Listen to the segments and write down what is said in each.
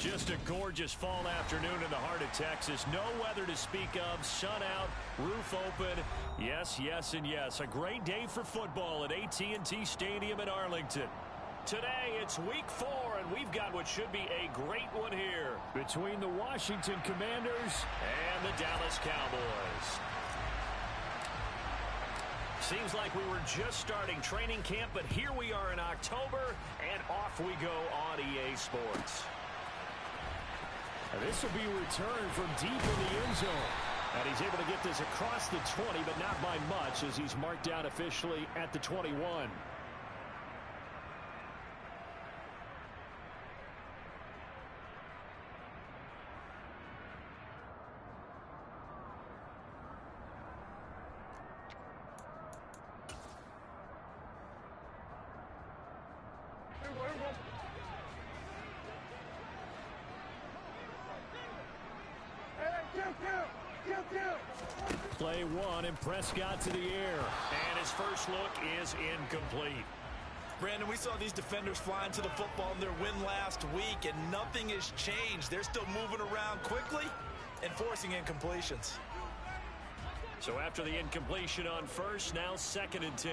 Just a gorgeous fall afternoon in the heart of Texas. No weather to speak of. Sun out, roof open. Yes, yes, and yes. A great day for football at AT&T Stadium in Arlington. Today, it's week 4, and we've got what should be a great one here between the Washington Commanders and the Dallas Cowboys. Seems like we were just starting training camp, but here we are in October, and off we go on EA Sports. This will be a return from deep in the end zone. And he's able to get this across the 20, but not by much as he's marked down officially at the 21. Play one, and Prescott to the air. And his first look is incomplete. Brandon, we saw these defenders flying to the football in their win last week, and nothing has changed. They're still moving around quickly and forcing incompletions. So after the incompletion on first, now 2nd and 10.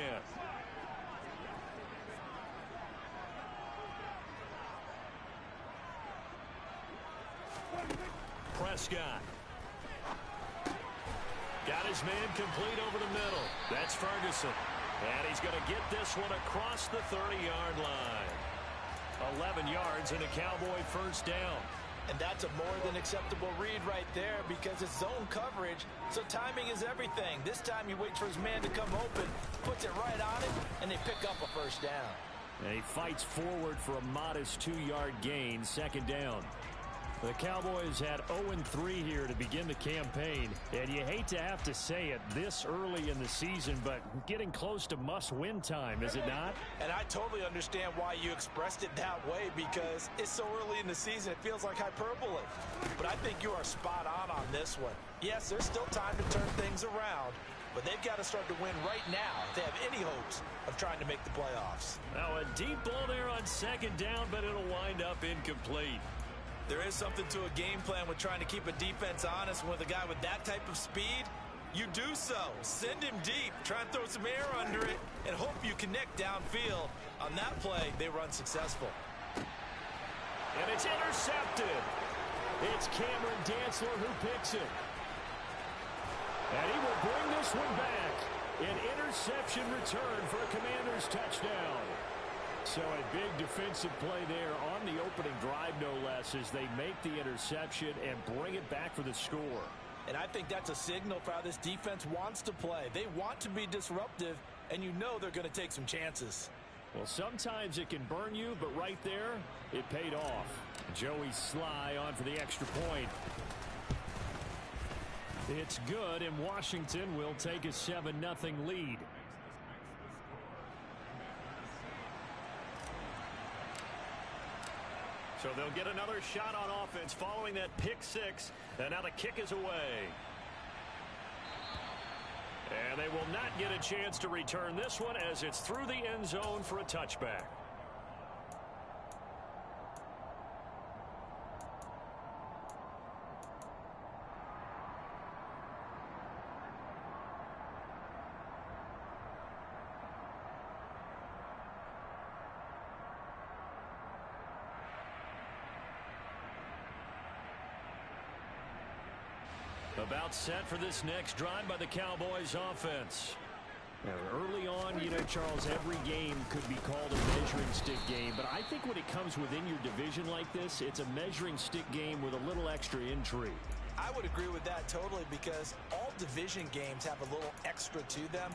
Prescott. Got his man complete over the middle. That's Ferguson. And he's going to get this one across the 30-yard line. 11 yards and a Cowboy first down. And that's a more than acceptable read right there because it's zone coverage, so timing is everything. This time he waits for his man to come open, puts it right on it, and they pick up a first down. And he fights forward for a modest 2-yard gain, 2nd down. The Cowboys had 0-3 here to begin the campaign, and you hate to have to say it this early in the season, but getting close to must-win time, is it not? And I totally understand why you expressed it that way because it's so early in the season, it feels like hyperbole. But I think you are spot on this one. Yes, there's still time to turn things around, but they've got to start to win right now if they have any hopes of trying to make the playoffs. Now a deep ball there on 2nd down, but it'll wind up incomplete. There is something to a game plan with trying to keep a defense honest. With a guy with that type of speed, you do so. Send him deep, try and throw some air under it, and hope you connect downfield. On that play, they were unsuccessful. And it's intercepted. It's Cameron Dantzler who picks it. And he will bring this one back. An interception return for a Commanders touchdown. So a big defensive play there on the opening drive, no less, as they make the interception and bring it back for the score. And I think that's a signal for how this defense wants to play. They want to be disruptive, and you know they're going to take some chances. Well, sometimes it can burn you, but right there, it paid off. Joey Sly on for the extra point. It's good, and Washington will take a 7-0 lead. So they'll get another shot on offense following that pick 6. And now the kick is away. And they will not get a chance to return this one as it's through the end zone for a touchback. About set for this next drive by the Cowboys offense. Now, early on, you know, Charles, every game could be called a measuring stick game, but I think when it comes within your division like this, it's a measuring stick game with a little extra intrigue. I would agree with that totally because all division games have a little extra to them.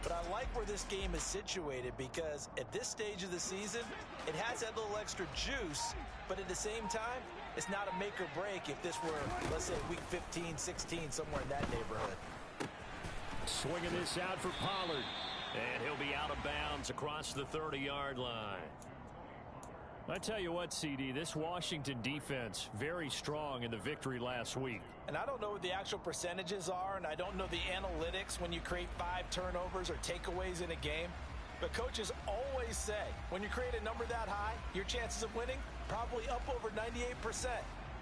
But I like where this game is situated because at this stage of the season, it has that little extra juice, but at the same time, it's not a make or break if this were, let's say, week 15, 16, somewhere in that neighborhood. Swinging this out for Pollard. And he'll be out of bounds across the 30-yard line. I tell you what, CD, this Washington defense, very strong in the victory last week. And I don't know what the actual percentages are, and I don't know the analytics when you create 5 turnovers or takeaways in a game. But coaches always say, when you create a number that high, your chances of winning probably up over 98%.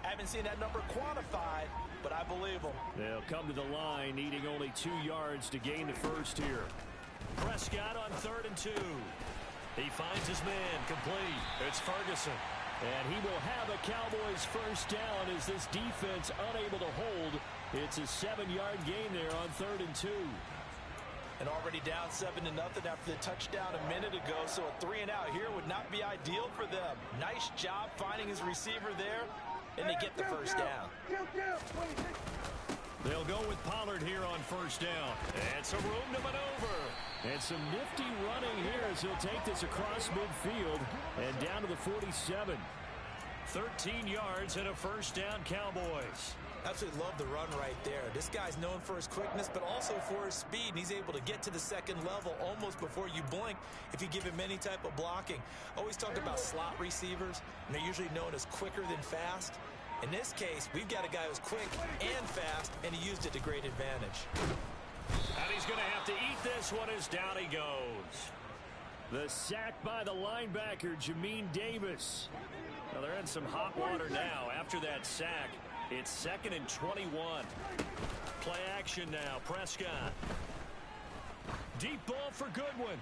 I haven't seen that number quantified, but I believe them. They'll come to the line, needing only 2 yards to gain the first here. Prescott on 3rd and 2. He finds his man complete. It's Ferguson. And he will have a Cowboys first down as this defense unable to hold. It's a 7-yard gain there on 3rd and 2. And already down 7-0 after the touchdown a minute ago, so a 3-and-out here would not be ideal for them. Nice job finding his receiver there, and they get the first down. They'll go with Pollard here on first down. And some room to maneuver. And some nifty running here as he'll take this across midfield and down to the 47. 13 yards and a first down, Cowboys. Absolutely love the run right there. This guy's known for his quickness, but also for his speed. And he's able to get to the second level almost before you blink if you give him any type of blocking. Always talk about slot receivers, and they're usually known as quicker than fast. In this case, we've got a guy who's quick and fast, and he used it to great advantage. And he's going to have to eat this one as down he goes. The sack by the linebacker, Jamin Davis. Well, they're in some hot water now after that sack. It's 2nd and 21. Play action now. Prescott. Deep ball for Goodwin.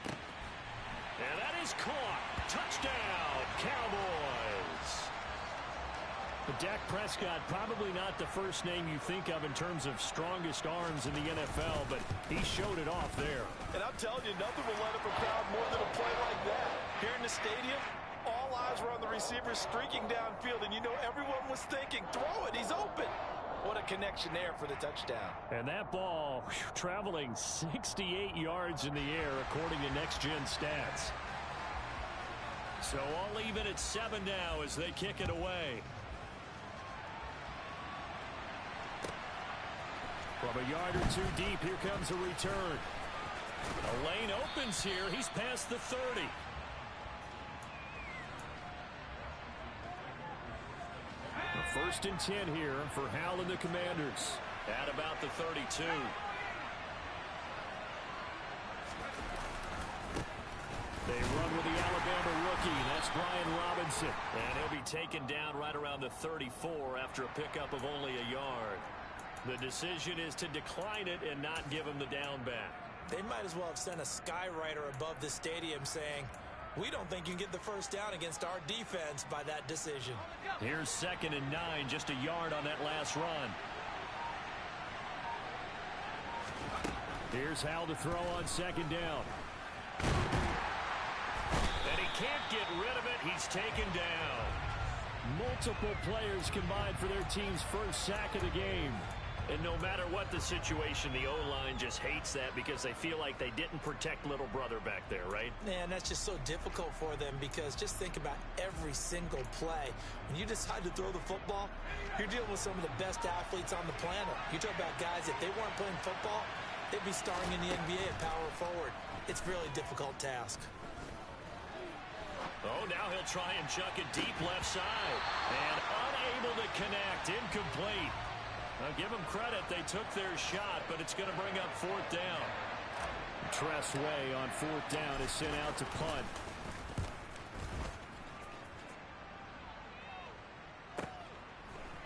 And that is caught. Touchdown, Cowboys. But Dak Prescott, probably not the first name you think of in terms of strongest arms in the NFL, but he showed it off there. And I'm telling you, nothing will light up a crowd more than a play like that. Here in the stadium, all eyes were on the receiver streaking downfield, and you know everyone was thinking, throw it, he's open. What a connection there for the touchdown. And that ball traveling 68 yards in the air, according to Next Gen Stats. So all even at 7 now as they kick it away. From a yard or 2 deep, here comes a return. A lane opens here. He's past the 30. A 1st and 10 here for Hal and the Commanders. At about the 32. They run with the Alabama rookie. That's Brian Robinson. And he'll be taken down right around the 34 after a pickup of only a yard. The decision is to decline it and not give him the down back. They might as well have sent a skywriter above the stadium saying, we don't think you can get the first down against our defense by that decision. Here's 2nd and 9, just a yard on that last run. Here's Hal to throw on 2nd down. And he can't get rid of it. He's taken down. Multiple players combined for their team's first sack of the game. And no matter what the situation, the O-line just hates that because they feel like they didn't protect little brother back there, right? Man, that's just so difficult for them because just think about every single play. When you decide to throw the football, you're dealing with some of the best athletes on the planet. You talk about guys, if they weren't playing football, they'd be starring in the NBA at power forward. It's a really difficult task. Oh, now he'll try and chuck it deep left side. And unable to connect, incomplete. Now, give them credit. They took their shot, but it's going to bring up 4th down. Tress Way on 4th down is sent out to punt.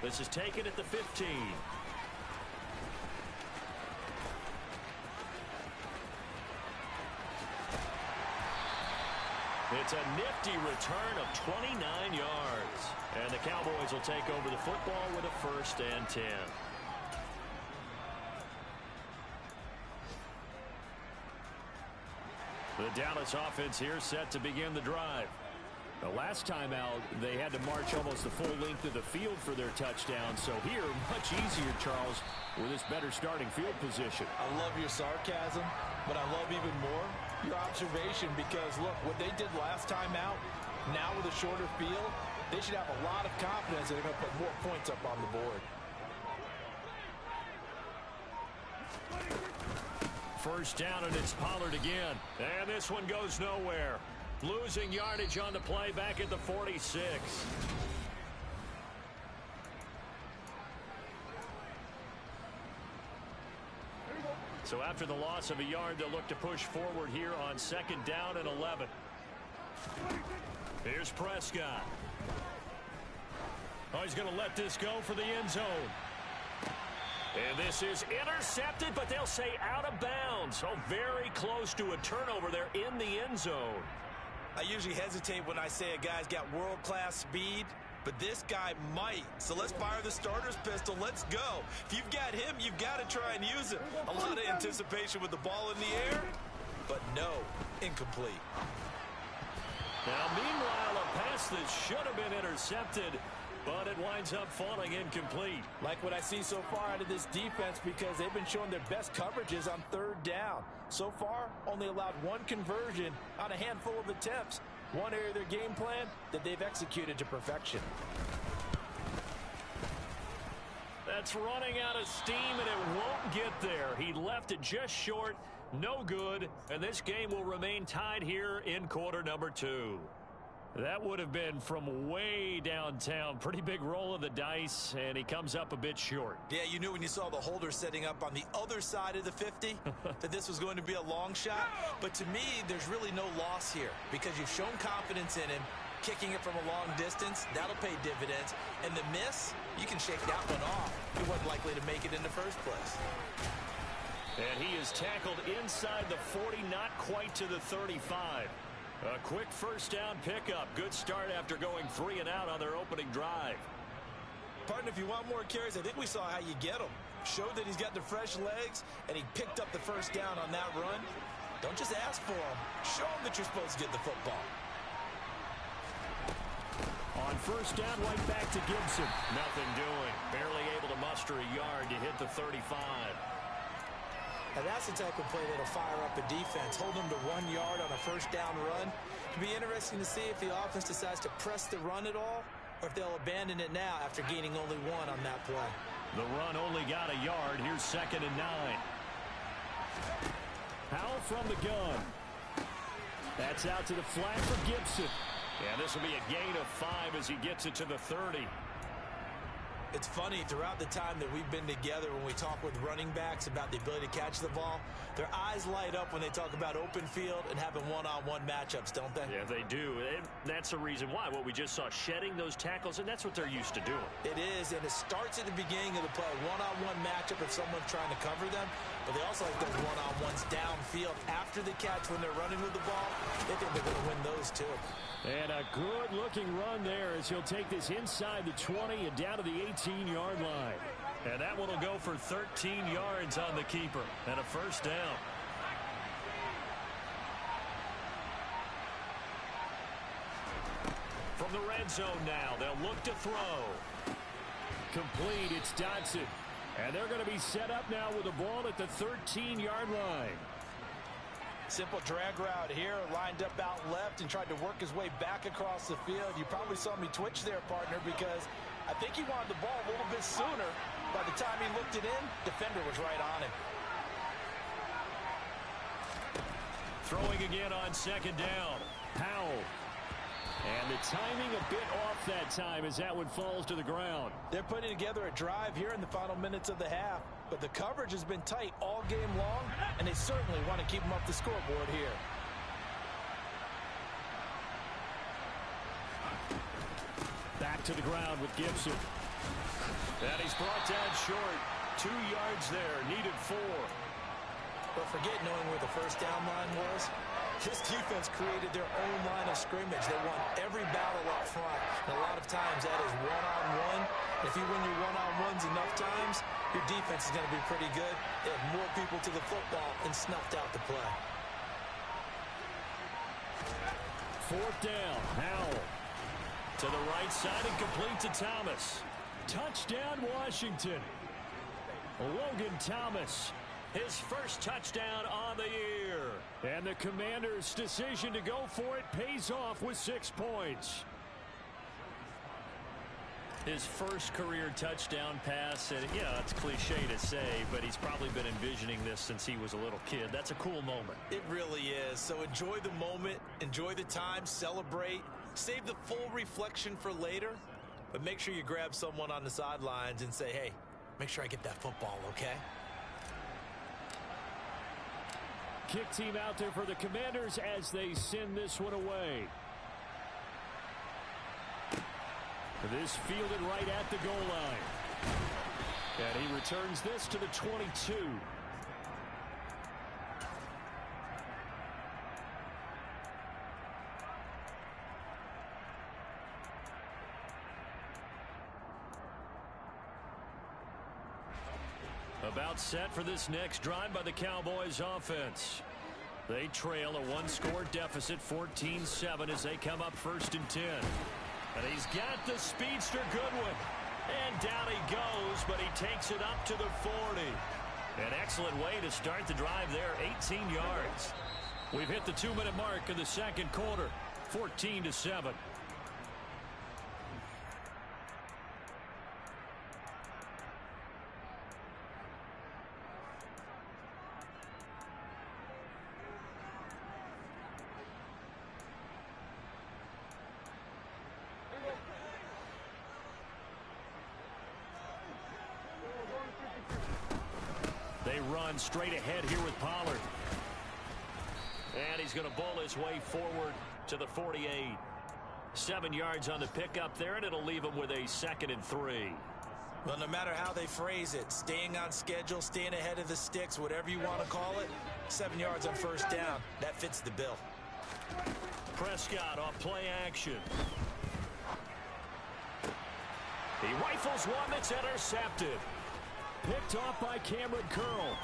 This is taken at the 15. It's a nifty return of 29 yards. And the Cowboys will take over the football with a 1st and 10. The Dallas offense here set to begin the drive. The last time out, they had to march almost the full length of the field for their touchdown. So here, much easier, Charles, with this better starting field position. I love your sarcasm, but I love even more your observation because, look, what they did last time out, now with a shorter field, they should have a lot of confidence that they're going to put more points up on the board. 1st down, and it's Pollard again. And this one goes nowhere. Losing yardage on the play back at the 46. So after the loss of a yard, they'll look to push forward here on 2nd down and 11. Here's Prescott. Oh, he's going to let this go for the end zone. And this is intercepted, but they'll say out of bounds. Oh, very close to a turnover there in the end zone. I usually hesitate when I say a guy's got world-class speed, but this guy might. So let's fire the starter's pistol. Let's go. If you've got him, you've got to try and use him. A lot of anticipation with the ball in the air, but no, incomplete. Now, meanwhile, a pass that should have been intercepted, but it winds up falling incomplete. Like what I see so far out of this defense, because they've been showing their best coverages on 3rd down. So far, only allowed 1 conversion on a handful of attempts. One area of their game plan that they've executed to perfection. That's running out of steam, and it won't get there. He left it just short, no good, and this game will remain tied here in quarter number 2. That would have been from way downtown. Pretty big roll of the dice, and he comes up a bit short. Yeah, you knew when you saw the holder setting up on the other side of the 50 that this was going to be a long shot. But to me, there's really no loss here because you've shown confidence in him. Kicking it from a long distance, that'll pay dividends. And the miss, you can shake that one off. He wasn't likely to make it in the first place. And he is tackled inside the 40, not quite to the 35. A quick first down pickup. Good start after going 3 and out on their opening drive. Partner, if you want more carries, I think we saw how you get them. Showed that he's got the fresh legs, and he picked up the first down on that run. Don't just ask for them. Show them that you're supposed to get the football. On first down, right back to Gibson. Nothing doing. Barely able to muster a yard to hit the 35. And that's the type of play that'll fire up a defense. Hold them to 1 yard on a first down run. It'll be interesting to see if the offense decides to press the run at all, or if they'll abandon it now after gaining only 1 on that play. The run only got a yard. Here's 2nd and 9. Howell from the gun. That's out to the flat for Gibson. And this will be a gain of 5 as he gets it to the 30. It's funny, throughout the time that we've been together, when we talk with running backs about the ability to catch the ball, their eyes light up when they talk about open field and having one-on-one matchups, don't they? Yeah, they do. And that's the reason why. What we just saw, shedding those tackles, and that's what they're used to doing. It is, and it starts at the beginning of the play. One-on-one matchup if someone's trying to cover them, but they also like those one-on-ones downfield after the catch when they're running with the ball. They think they're going to win those, too. And a good-looking run there as he'll take this inside the 20 and down to the 18-yard line. And that one will go for 13 yards on the keeper and a first down. From the red zone now, they'll look to throw. Complete, it's Dotson. And they're going to be set up now with the ball at the 13-yard line. Simple drag route here, lined up out left and tried to work his way back across the field. You probably saw me twitch there, partner, because I think he wanted the ball a little bit sooner. By the time he looked it in, defender was right on him. Throwing again on 2nd down. Howell. And the timing a bit off that time as that one falls to the ground. They're putting together a drive here in the final minutes of the half, but the coverage has been tight all game long, and they certainly want to keep them up the scoreboard here. Back to the ground with Gibson. And he's brought down short. 2 yards there, needed 4. But forget knowing where the first down line was. This defense created their own line of scrimmage. They won every battle up front. And a lot of times that is one-on-one. If you win your one-on-ones enough times, your defense is going to be pretty good. They had more people to the football and snuffed out the play. 4th down, Howell. To the right side and complete to Thomas. Touchdown, Washington. Logan Thomas. His first touchdown on the year. And the Commanders' decision to go for it pays off with 6 points. His first career touchdown pass, and yeah, it's cliche to say, but he's probably been envisioning this since he was a little kid. That's a cool moment. It really is. So enjoy the moment, enjoy the time, celebrate, save the full reflection for later, but make sure you grab someone on the sidelines and say, hey, make sure I get that football, okay? kick team out there for the Commanders as they send this one away. This fielded right at the goal line. And he returns this to the 22. About set for this next drive by the Cowboys offense. They trail a one-score deficit, 14-7, as they come up 1st and 10. And he's got the speedster Goodwin. And down he goes, but he takes it up to the 40. An excellent way to start the drive there, 18 yards. We've hit the 2-minute mark in the second quarter, 14-7. They run straight ahead here with Pollard. And he's going to bowl his way forward to the 48. 7 yards on the pickup there, and it'll leave him with a 2nd and 3. Well, no matter how they phrase it, staying on schedule, staying ahead of the sticks, whatever you want to call it, 7 yards on 1st down. That fits the bill. Prescott off play action. He rifles one that's intercepted. Picked off by Cameron Curl.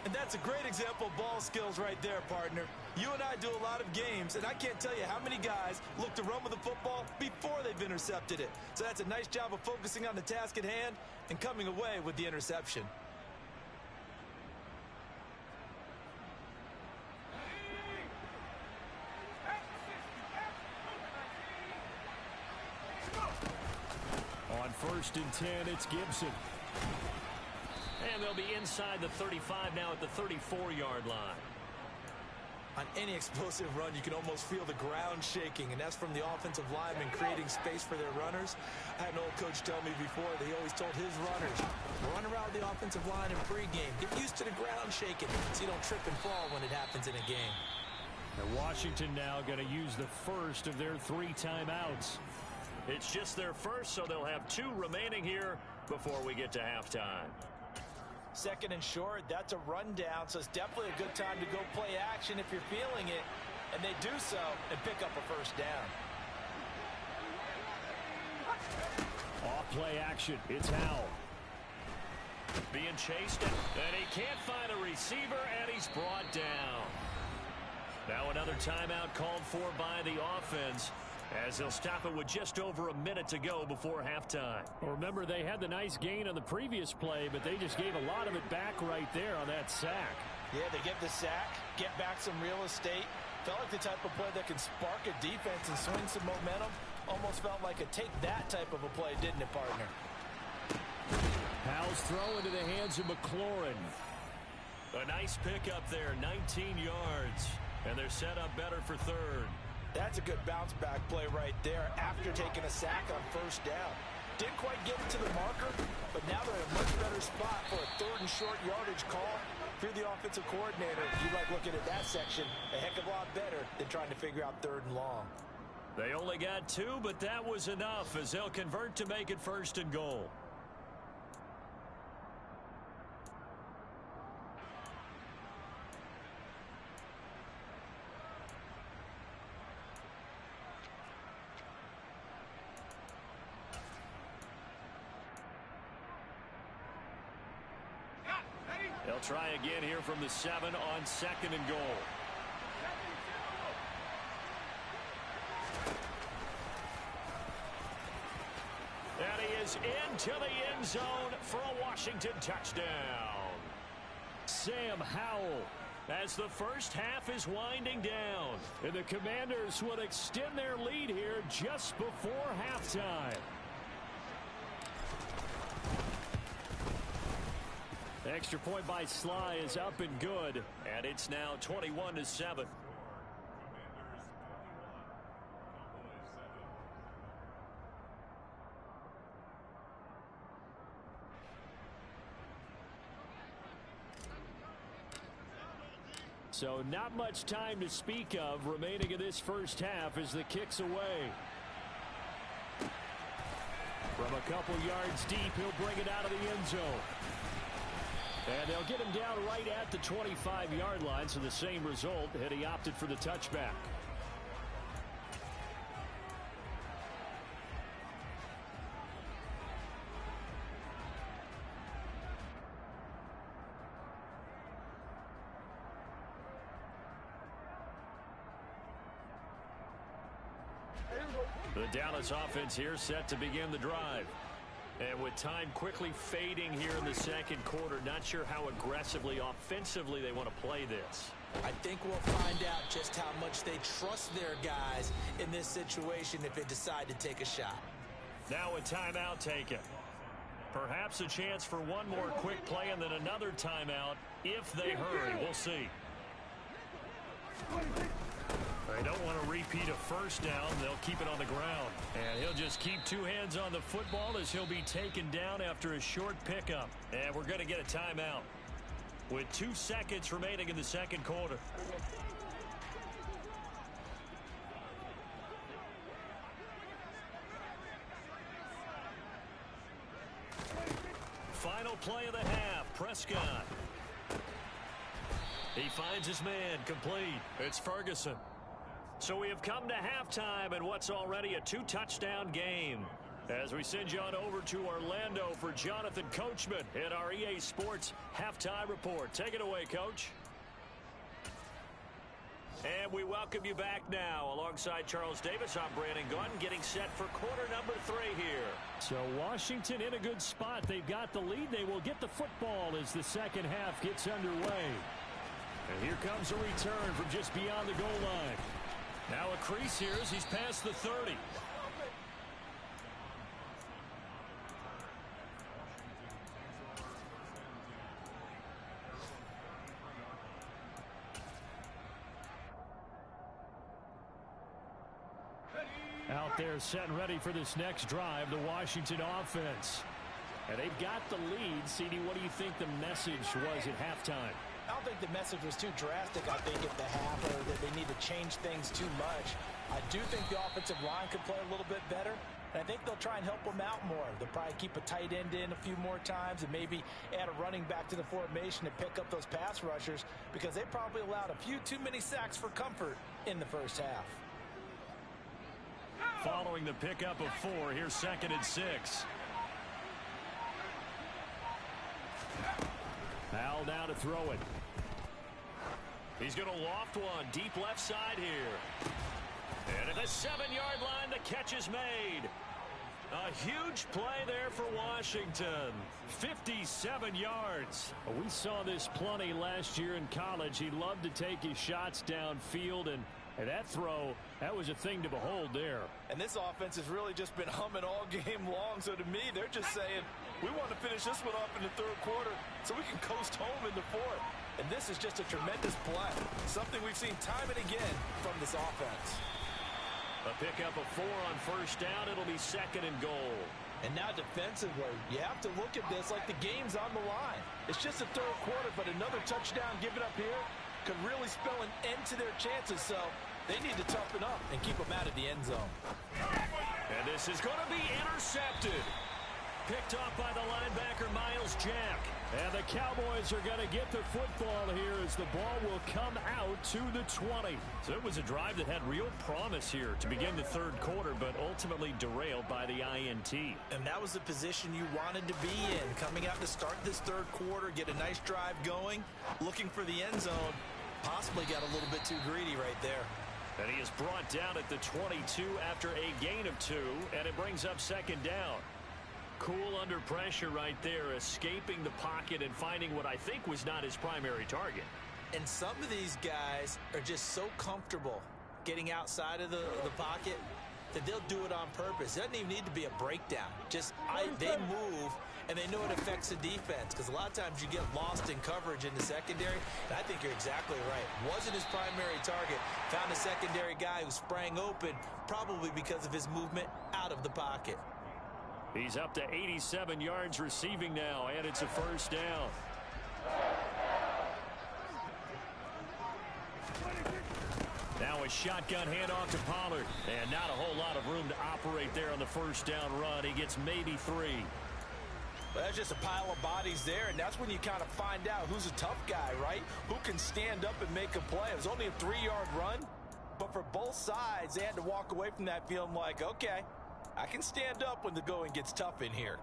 And that's a great example of ball skills right there, partner. You and I do a lot of games, and I can't tell you how many guys look to run with the football before they've intercepted it. So that's a nice job of focusing on the task at hand and coming away with the interception. On 1st and 10, it's Gibson. And they'll be inside the 35 now at the 34-yard line. On any explosive run, you can almost feel the ground shaking, and that's from the offensive linemen creating space for their runners. I had an old coach tell me before, they always told his runners, run around the offensive line in pregame. Get used to the ground shaking so you don't trip and fall when it happens in a game. And Washington now going to use the first of their 3 timeouts. It's just their first, so they'll have 2 remaining here before we get to halftime. 2nd and short, that's a rundown, so it's definitely a good time to go play action if you're feeling it. And they do so and pick up a 1st down. Off play action, it's Howell. Being chased, and he can't find a receiver, and he's brought down. Now another timeout called for by the offense, as they'll stop it with just over a minute to go before halftime. Well, remember, they had the nice gain on the previous play, but they just gave a lot of it back right there on that sack. Yeah, they get the sack, get back some real estate. Felt like the type of play that can spark a defense and swing some momentum. Almost felt like a take that type of a play, didn't it, partner? Howell's throw into the hands of McLaurin. A nice pickup there, 19 yards. And they're set up better for 3rd. That's a good bounce back play right there after taking a sack on 1st down. Didn't quite get it to the marker, but now they're in a much better spot for a 3rd and short yardage call. If you're the offensive coordinator, you like looking at that section a heck of a lot better than trying to figure out 3rd and long. They only got 2, but that was enough as they'll convert to make it 1st and goal. They'll try again here from the 7 on 2nd and goal. And he is into the end zone for a Washington touchdown. Sam Howell, as the first half is winding down. And the Commanders will extend their lead here just before halftime. Extra point by Sly is up and good. And it's now 21-7. So not much time to speak of remaining in this first half as the kick's away. From a couple yards deep, he'll bring it out of the end zone. And they'll get him down right at the 25-yard line, so the same result, and he opted for the touchback. The Dallas offense here set to begin the drive. And with time quickly fading here in the second quarter, not sure how aggressively, offensively they want to play this. I think we'll find out just how much they trust their guys in this situation if they decide to take a shot. Now a timeout taken. Perhaps a chance for one more quick play and then another timeout if they hurry. We'll see. They don't want to repeat a first down. They'll keep it on the ground. And he'll just keep two hands on the football as he'll be taken down after a short pickup. And we're going to get a timeout with 2 seconds remaining in the second quarter. Final play of the half. Prescott. He finds his man complete. It's Ferguson. So we have come to halftime in what's already a 2-touchdown game. As we send you on over to Orlando for Jonathan Coachman in our EA Sports Halftime Report. Take it away, Coach. And we welcome you back now. Alongside Charles Davis, I'm Brandon Gunn, getting set for quarter number 3 here. So Washington in a good spot. They've got the lead. They will get the football as the second half gets underway. And here comes a return from just beyond the goal line. Now a crease here as he's past the 30. Out there set and ready for this next drive, the Washington offense. And they've got the lead. CD, what do you think the message was at halftime? I don't think the message was too drastic, I think, at the half, or that they need to change things too much. I do think the offensive line could play a little bit better, and I think they'll try and help them out more. They'll probably keep a tight end in a few more times and maybe add a running back to the formation to pick up those pass rushers because they probably allowed a few too many sacks for comfort in the first half. Following the pickup of 4, here's 2nd and 6. Al now to throw it. He's going to loft one deep left side here. And at the 7-yard line, the catch is made. A huge play there for Washington. 57 yards. We saw this plenty last year in college. He loved to take his shots downfield, and that throw, that was a thing to behold there. And this offense has really just been humming all game long. So to me, they're just saying, we want to finish this one off in the third quarter so we can coast home in the fourth. And this is just a tremendous play. Something we've seen time and again from this offense. A pickup of 4 on first down. It'll be 2nd and goal. And now defensively, you have to look at this like the game's on the line. It's just a third quarter, but another touchdown given up here could really spell an end to their chances. So they need to toughen up and keep them out of the end zone. And this is going to be intercepted. Picked off by the linebacker, Miles Jack. And the Cowboys are going to get the football here as the ball will come out to the 20. So it was a drive that had real promise here to begin the third quarter, but ultimately derailed by the INT. And that was the position you wanted to be in. Coming out to start this third quarter, get a nice drive going, looking for the end zone. Possibly got a little bit too greedy right there. And he is brought down at the 22 after a gain of 2, and it brings up 2nd down. Cool under pressure right there, escaping the pocket and finding what I think was not his primary target. And some of these guys are just so comfortable getting outside of the pocket that they'll do it on purpose. It doesn't even need to be a breakdown. Just they move, and they know it affects the defense because a lot of times you get lost in coverage in the secondary. And I think you're exactly right. Wasn't his primary target. Found a secondary guy who sprang open, probably because of his movement out of the pocket. He's up to 87 yards receiving now, and it's a first down. A shotgun handoff to Pollard. And not a whole lot of room to operate there on the first down run. He gets maybe 3. Well, that's just a pile of bodies there, and that's when you kind of find out who's a tough guy, right? Who can stand up and make a play. It was only a 3-yard run, but for both sides, they had to walk away from that feeling like, okay, I can stand up when the going gets tough in here.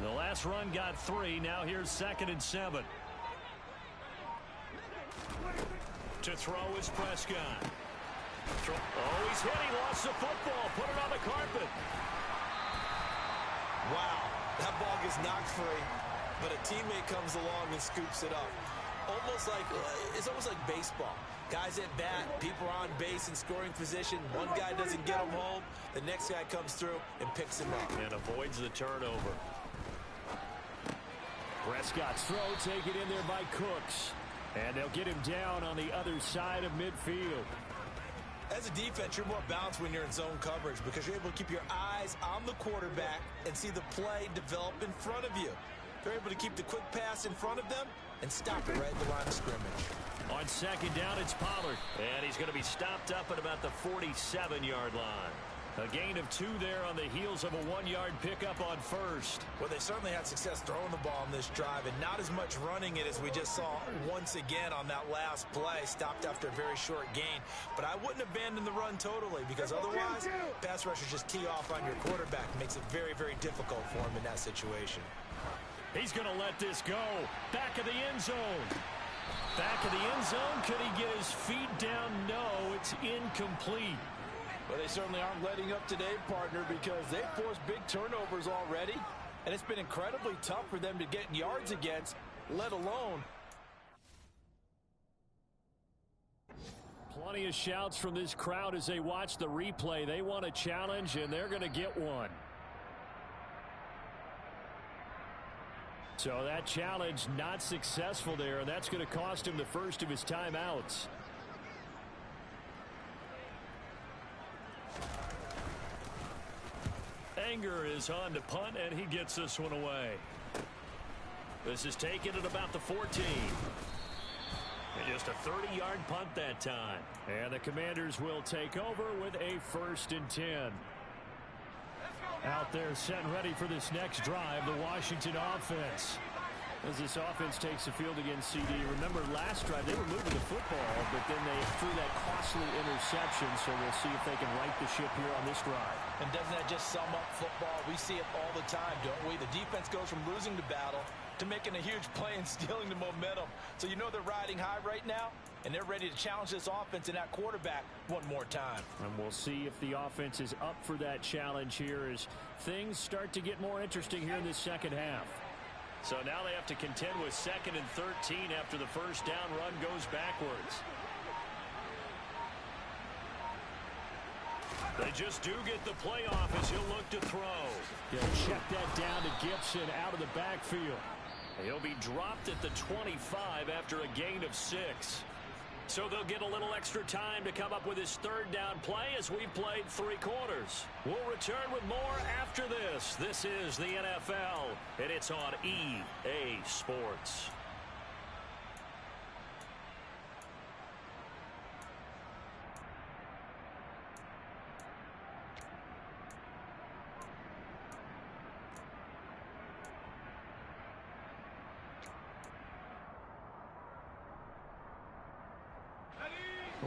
The last run got 3. Now here's 2nd and 7. To throw is Prescott. Oh, he's hit. He lost the football. Put it on the carpet. Wow, that ball gets knocked free, but a teammate comes along and scoops it up. It's almost like baseball. Guys at bat, people are on base in scoring position. One guy doesn't get him home. The next guy comes through and picks him up. And avoids the turnover. Prescott's throw taken in there by Cooks. And they'll get him down on the other side of midfield. As a defense, you're more balanced when you're in zone coverage because you're able to keep your eyes on the quarterback and see the play develop in front of you. They're able to keep the quick pass in front of them and stop it right at the line of scrimmage. On 2nd down, it's Pollard. And he's going to be stopped up at about the 47-yard line. A gain of 2 there on the heels of a 1-yard pickup on 1st. Well, they certainly had success throwing the ball on this drive and not as much running it as we just saw once again on that last play. Stopped after a very short gain. But I wouldn't abandon the run totally because otherwise, pass rushers just tee off on your quarterback. Makes it very, very difficult for him in that situation. He's going to let this go. Back of the end zone. Back of the end zone. Could he get his feet down? No, it's incomplete. Well, they certainly aren't letting up today, partner, because they've forced big turnovers already, and it's been incredibly tough for them to get yards against, let alone. Plenty of shouts from this crowd as they watch the replay. They want a challenge, and they're going to get one. So that challenge not successful there, and that's going to cost him the first of his timeouts. Anger is on to punt, and he gets this one away. This is taken at about the 14. And just a 30-yard punt that time. And the Commanders will take over with a 1st and 10. Out there set and ready for this next drive, the Washington offense. As this offense takes the field against CD. Remember last drive they were moving the football, but then they threw that costly interception, so we'll see if they can right the ship here on this drive. And doesn't that just sum up football? We see it all the time, don't we? The defense goes from losing the battle to making a huge play and stealing the momentum. So you know they're riding high right now, and they're ready to challenge this offense and that quarterback one more time. And we'll see if the offense is up for that challenge here as things start to get more interesting here in this second half. So now they have to contend with 2nd and 13 after the first down run goes backwards. They just do get the playoff as he'll look to throw. He'll check that down to Gibson out of the backfield. He'll be dropped at the 25 after a gain of 6. So they'll get a little extra time to come up with his 3rd down play as we've played 3 quarters. We'll return with more after this. This is the NFL, and it's on EA Sports.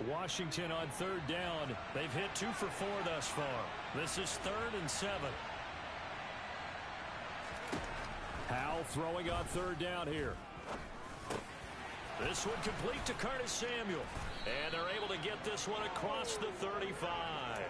Washington on 3rd down. They've hit 2 for 4 thus far. This is 3rd and 7. Howell throwing on 3rd down here. This one complete to Curtis Samuel. And they're able to get this one across the 35.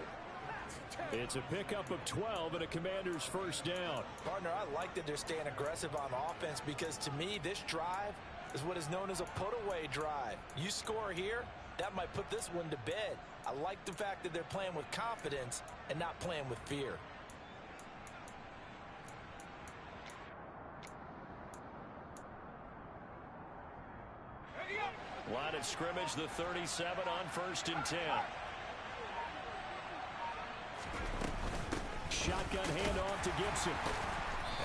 It's a pickup of 12 and a Commander's 1st down. Partner, I like that they're staying aggressive on offense because to me this drive is what is known as a put-away drive. You score here, that might put this one to bed. I like the fact that they're playing with confidence and not playing with fear. Line of scrimmage, the 37 on 1st and 10. Shotgun handoff to Gibson.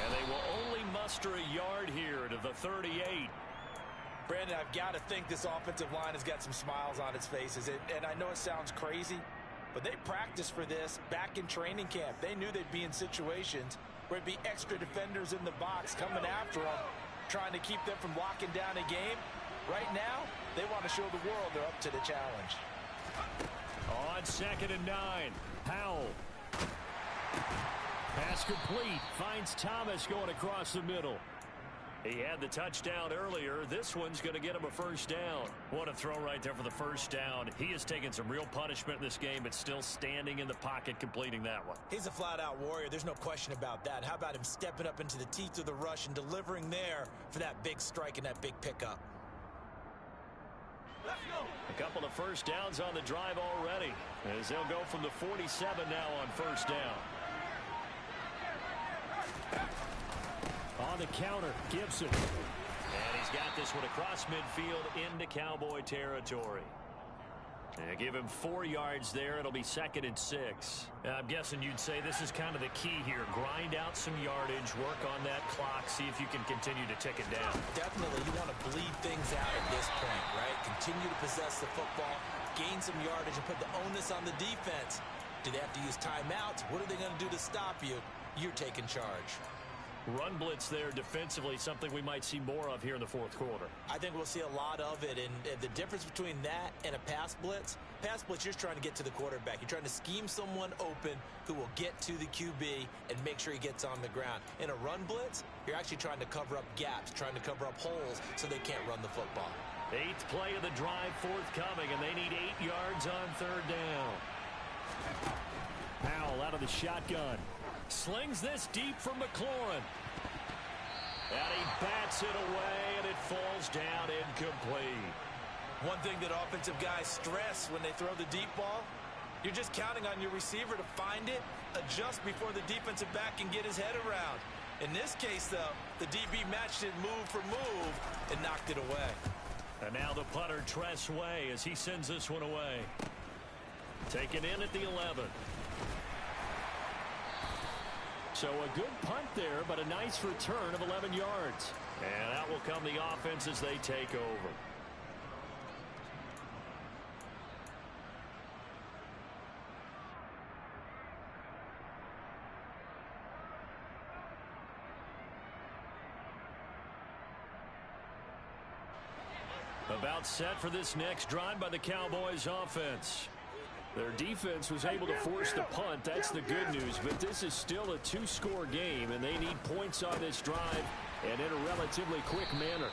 And they will only muster a yard here to the 38. Brandon, I've got to think this offensive line has got some smiles on its faces. And I know it sounds crazy, but they practiced for this back in training camp. They knew they'd be in situations where it'd be extra defenders in the box coming after them, trying to keep them from locking down a game. Right now, they want to show the world they're up to the challenge. On 2nd and 9, Powell. Pass complete. Finds Thomas going across the middle. He had the touchdown earlier. This one's going to get him a first down. What a throw right there for the first down. He has taken some real punishment in this game, but still standing in the pocket completing that one. He's a flat-out warrior. There's no question about that. How about him stepping up into the teeth of the rush and delivering there for that big strike and that big pickup? A couple of first downs on the drive already, as they'll go from the 47 now on first down. On the counter, Gibson. And he's got this one across midfield into Cowboy territory. And give him 4 yards there. It'll be 2nd and 6. I'm guessing you'd say this is kind of the key here. Grind out some yardage, work on that clock, see if you can continue to tick it down. Definitely, you want to bleed things out at this point, right? Continue to possess the football, gain some yardage, and put the onus on the defense. Do they have to use timeouts? What are they going to do to stop you? You're taking charge. Run blitz there defensively, something we might see more of here in the 4th quarter. I think we'll see a lot of it, and the difference between that and a pass blitz, you're just trying to get to the quarterback. You're trying to scheme someone open who will get to the QB and make sure he gets on the ground. In a run blitz, you're actually trying to cover up gaps, trying to cover up holes so they can't run the football. 8th play of the drive forthcoming, and they need 8 yards on 3rd down. Powell out of the shotgun. Slings this deep from McLaurin. And he bats it away, and it falls down incomplete. One thing that offensive guys stress when they throw the deep ball, you're just counting on your receiver to find it, adjust before the defensive back can get his head around. In this case, though, the DB matched it move for move and knocked it away. And now the punter, Tress Way, as he sends this one away. Taken in at the 11. So a good punt there, but a nice return of 11 yards. And out will come the offense as they take over. About set for this next drive by the Cowboys offense. Their defense was able to force the punt. That's the good news. But this is still a 2-score game, and they need points on this drive and in a relatively quick manner.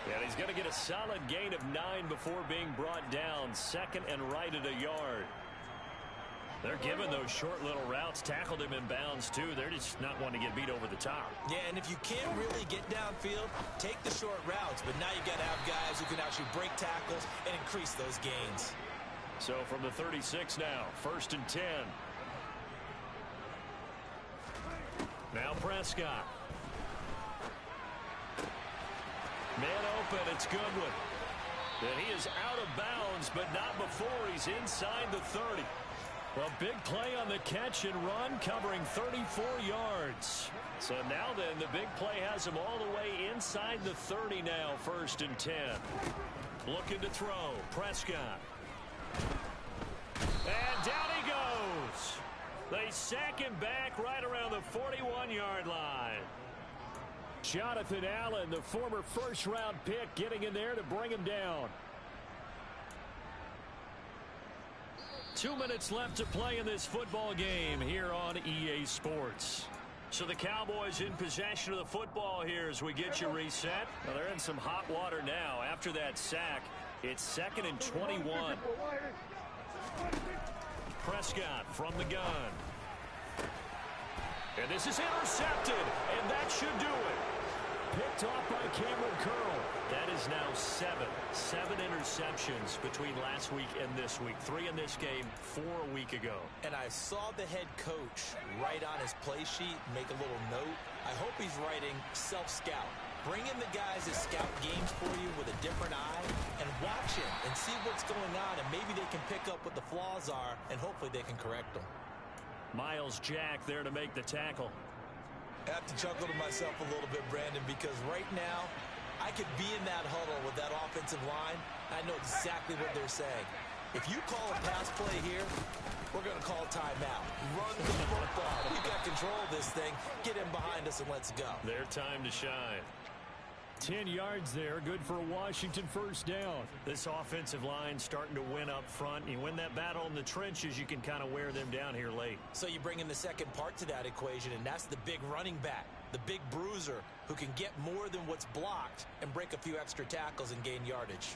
And he's going to get a solid gain of 9 before being brought down. 2nd and right at a yard. They're giving those short little routes. Tackled him in bounds, too. They're just not wanting to get beat over the top. Yeah, and if you can't really get downfield, take the short routes. But now you've got to have guys who can actually break tackles and increase those gains. So from the 36 now, 1st and 10. Now Prescott. Man open, it's Goodwin. And he is out of bounds, but not before he's inside the 30. A big play on the catch and run, covering 34 yards. So now then, the big play has him all the way inside the 30 now, 1st and 10. Looking to throw, Prescott. And down he goes. They sack him back right around the 41-yard line. Jonathan Allen, the former first-round pick, getting in there to bring him down. 2 minutes left to play in this football game here on EA Sports. So the Cowboys in possession of the football here as we get you reset. Well, they're in some hot water now. After that sack, it's 2nd and 21. Prescott from the gun. And this is intercepted, and that should do it. Picked off by Cameron Curl. That is now 7 interceptions between last week and this week. 3 in this game, 4 a week ago. And I saw the head coach write on his play sheet, make a little note. I hope he's writing self-scout. Bring in the guys that scout games for you with a different eye and watch him and see what's going on, and maybe they can pick up what the flaws are, and hopefully they can correct them. Miles Jack there to make the tackle. I have to chuckle to myself a little bit, Brandon, because right now I I could be in that huddle with that offensive line. I know exactly what they're saying. If you call a pass play here, we're going to call timeout. Run the football. We've got control of this thing. Get in behind us and let's go. Their time to shine. 10 yards there, good for a Washington first down. This offensive line starting to win up front. You win that battle in the trenches, you can kind of wear them down here late. So you bring in the second part to that equation, and that's the big running back, the big bruiser who can get more than what's blocked and break a few extra tackles and gain yardage.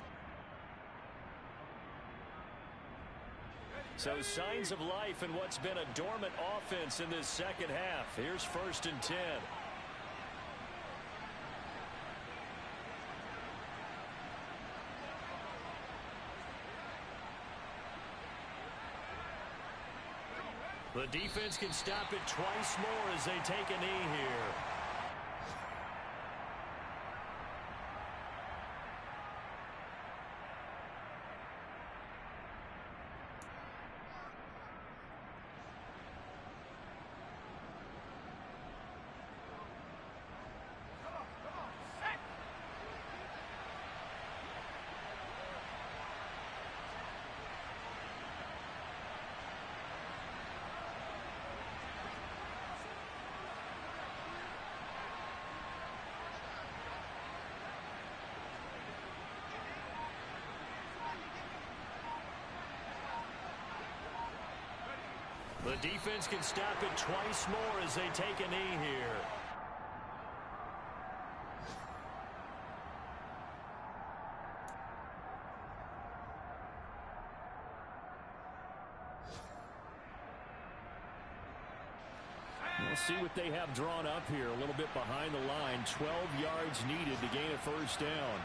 So signs of life in what's been a dormant offense in this second half. Here's 1st and 10. The defense can stop it twice more as they take a knee here. The defense can stop it twice more as they take a knee here. We'll see what they have drawn up here. A little bit behind the line. 12 yards needed to gain a first down.